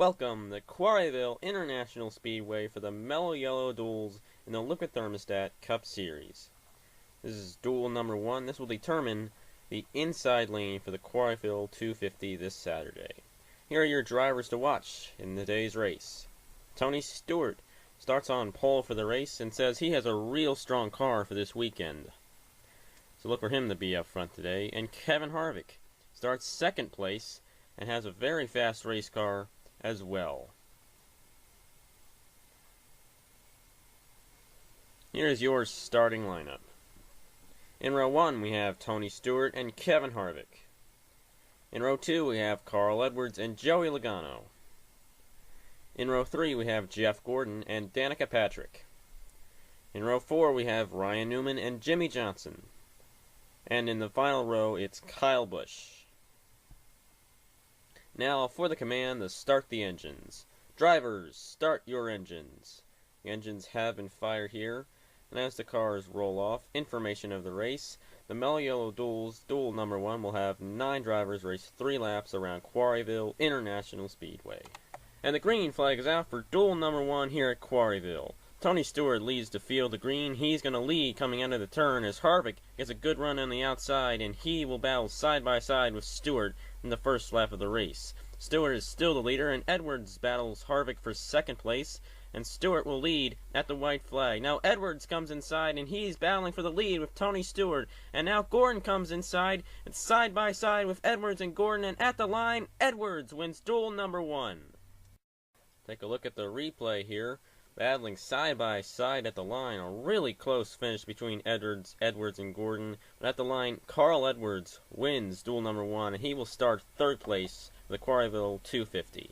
Welcome to Quarryville International Speedway for the Mello Yellow Duels in the Liquid Thermostat Cup Series. This is duel number 1. This will determine the inside lane for the Quarryville 250 this Saturday. Here are your drivers to watch in today's race. Tony Stewart starts on pole for the race and says he has a real strong car for this weekend. So look for him to be up front today. And Kevin Harvick starts second place and has a very fast race car as well. Here's your starting lineup. In row 1 we have Tony Stewart and Kevin Harvick. In row 2 we have Carl Edwards and Joey Logano. In row 3 we have Jeff Gordon and Danica Patrick. In row 4 we have Ryan Newman and Jimmy Johnson. And in the final row it's Kyle Busch. Now for the command to start the engines. Drivers, start your engines. The engines have been fired here, and as the cars roll off, information of the race. The Mello Yello Duels, duel number 1, will have 9 drivers race 3 laps around Quarryville International Speedway. And the green flag is out for duel number 1 here at Quarryville. Tony Stewart leads the field of green. He's going to lead coming out of the turn as Harvick gets a good run on the outside, and he will battle side by side with Stewart in the first lap of the race. Stewart is still the leader, and Edwards battles Harvick for second place, and Stewart will lead at the white flag. Now Edwards comes inside, and he's battling for the lead with Tony Stewart, and now Gordon comes inside. It's side by side with Edwards and Gordon, and at the line, Edwards wins duel number 1. Take a look at the replay here. Battling side by side at the line, a really close finish between Edwards and Gordon. But at the line, Carl Edwards wins duel number 1, and he will start third place for the Quarryville 250.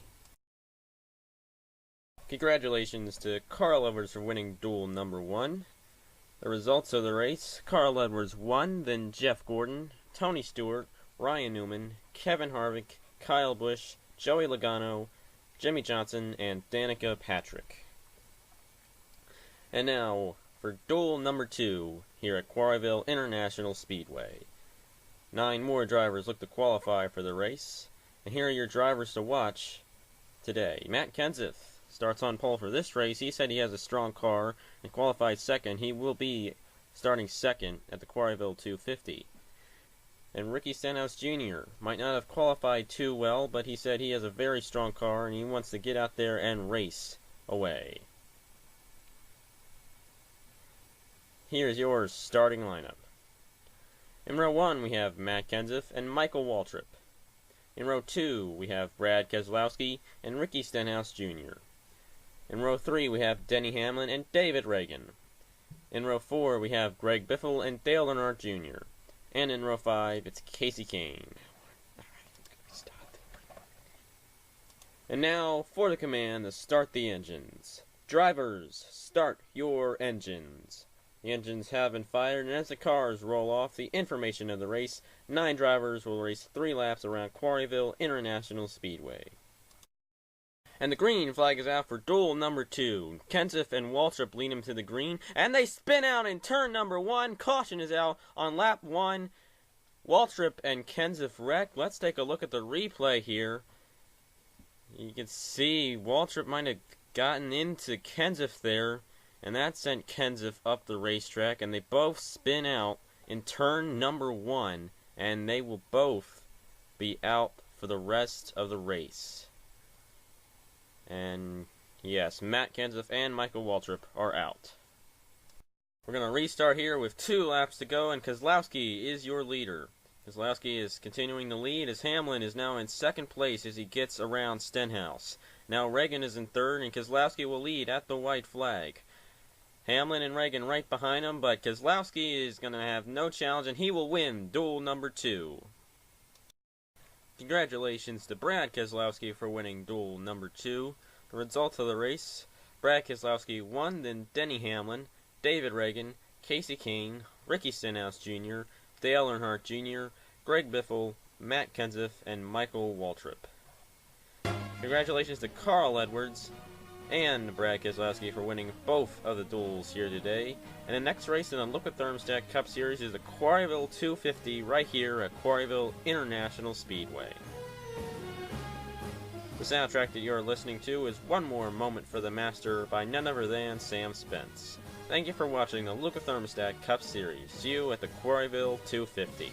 Congratulations to Carl Edwards for winning duel number 1. The results of the race: Carl Edwards won, then Jeff Gordon, Tony Stewart, Ryan Newman, Kevin Harvick, Kyle Busch, Joey Logano, Jimmy Johnson, and Danica Patrick. And now, for duel number 2, here at Quarryville International Speedway. 9 more drivers look to qualify for the race, and here are your drivers to watch today. Matt Kenseth starts on pole for this race. He said he has a strong car and qualified second. He will be starting second at the Quarryville 250. And Ricky Stenhouse Jr. might not have qualified too well, but he said he has a very strong car and he wants to get out there and race away. Here's your starting lineup. In row 1 we have Matt Kenseth and Michael Waltrip. In row 2 we have Brad Keselowski and Ricky Stenhouse Jr. In row 3 we have Denny Hamlin and David Reagan. In row 4 we have Greg Biffle and Dale Earnhardt Jr. And in row 5 it's Casey Kane. And now for the command to start the engines. Drivers, start your engines. The engines have been fired, and as the cars roll off, the information of the race: 9 drivers will race 3 laps around Quarryville International Speedway. And the green flag is out for duel number 2. Kenseth and Waltrip lead him to the green, and they spin out in turn number 1. Caution is out on lap 1. Waltrip and Kenseth wrecked. Let's take a look at the replay here. You can see Waltrip might have gotten into Kenseth there, and that sent Kenseth up the racetrack, and they both spin out in turn number 1, and they will both be out for the rest of the race. And yes, Matt Kenseth and Michael Waltrip are out. We're going to restart here with 2 laps to go, and Keselowski is your leader. Keselowski is continuing to lead as Hamlin is now in second place as he gets around Stenhouse. Now Reagan is in third, and Keselowski will lead at the white flag. Hamlin and Reagan right behind him, but Keselowski is going to have no challenge, and he will win duel number 2. Congratulations to Brad Keselowski for winning duel number 2. The results of the race: Brad Keselowski won, then Denny Hamlin, David Reagan, Casey Kane, Ricky Stenhouse Jr., Dale Earnhardt Jr., Greg Biffle, Matt Kenseth, and Michael Waltrip. Congratulations to Carl Edwards and Brad Keselowski for winning both of the duels here today. And the next race in the Liquid Thermostat Cup Series is the Quarryville 250 right here at Quarryville International Speedway. The soundtrack that you are listening to is One More Moment for the Master by none other than Sam Spence. Thank you for watching the Luka Thermostat Cup Series. See you at the Quarryville 250.